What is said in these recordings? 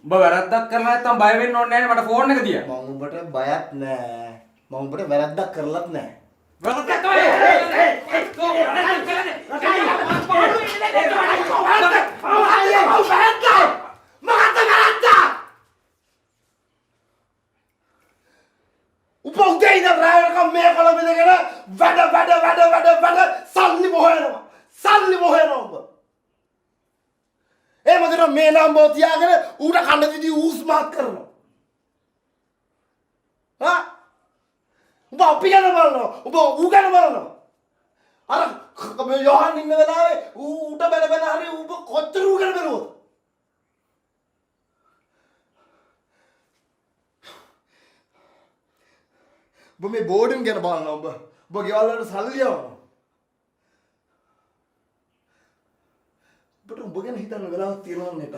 උඹ වැරද්දක් කරලා නැත්තම් බය වෙන්න ඕනේ නැහැ මට ෆෝන් එක තියා. මම උඹට බයක් නෑ. මම උඹට වැරද්දක් කරලත් නෑ. වැරද්දක් උපෝදේ ඉඳන් රායකම් මේ කොළඹ ඉඳගෙන වැඩ සල්ලි මොහේනවා උඹ. ඒ මොකද මේ නම් බෝ තියාගෙන ඌට කන්න දිදී ඌස් මාත් කරනවා. හා? උඹ අපි ගැන බලනවා. උඹ ඌ ගැන බලනවා. අර මේ යෝහන් ඉන්න වෙලාවේ ඌට බැල හරි උඹ කොච්චර ඌ ගැන බලනවද? උඹ මේ බෝඩින් ගැන බලනවා උඹ. උඹ ගෙවල් වලට සල්ලි යවනවා. උඹට උඹ ගැන හිතන්න වෙලාවක් තියෙනවා නේද?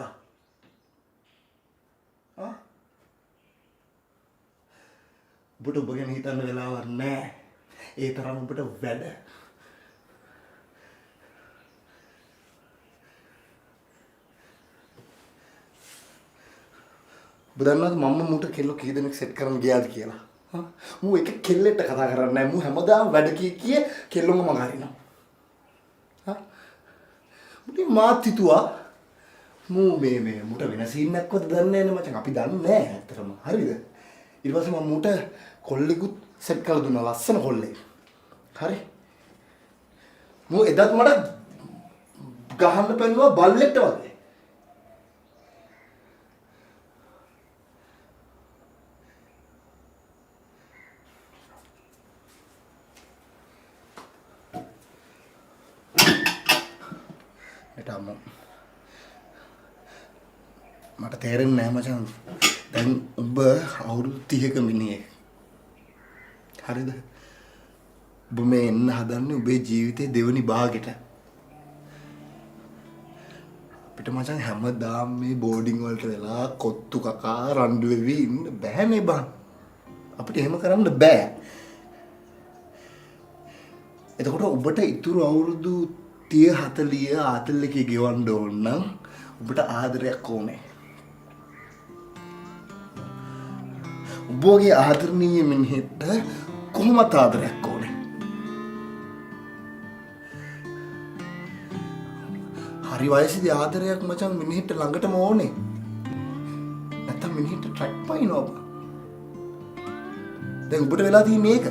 හා? උඹට උඹ ගැන හිතන්න වෙලාවක් නැහැ. ඒ තරම් උඹට වැඩ. උඹ දන්නවද මම මූට කෙල්ලෝ කී දෙනෙක් සෙට් කරන් ගියාද කියලා? හා? මූ එක කෙල්ලෙක්ට කතා කරන්නේ නැහැ. මූ හැමදාම වැඩ කී කෙල්ලොම මග හරිනවා. හා? මුටි මාත් හිතුවා මූ මේ මුට වෙන සීන් එකක්වත් දන්නේ නැහැ මචං. අපි දන්නේ නැහැ ඇත්තටම. හරිද? ඊට පස්සේ මම මුට කොල්ලෙකුත් සෙට් කරලා දුන්නා ලස්සන කොල්ලෙක්. හරි? මූ එදත් මට ගහන්න පෙන්නුවා බල්ලෙක්ට වගේ. මට තේරෙන්නේ නැහැ මචං. දැන් ඔබ අවුරුදු 30ක මිනිහෙක්. හරිද? ඔබ මේ එන්න හදන්නේ ඔබේ ජීවිතේ දෙවෙනි භාගෙට. අපිට මචං හැමදාම මේ බෝඩින් වලට වෙලා කොත්තු කකා රණ්ඩු වෙවි ඉන්න බෑනේ බං. අපිට එහෙම කරන්න බෑ. එතකොට ඔබට ඉතුරු අවුරුදු 30 40 ආතල්ලකේ ගෙවන්න ඕන නම් ඔබට ආදරයක් ඕනේ. ඔබගේ ආදරණීය මිනිහෙක්ට කොහොමද ආදරයක් ඕනේ? හරි වයසේදී ආදරයක් මචං මිනිහෙක්ට ළඟටම ඕනේ. නැත්තම් මිනිහෙක්ට ට්‍රැක් පයින්නවා. දැන් ඔබට වෙලා තියෙන්නේ මේක.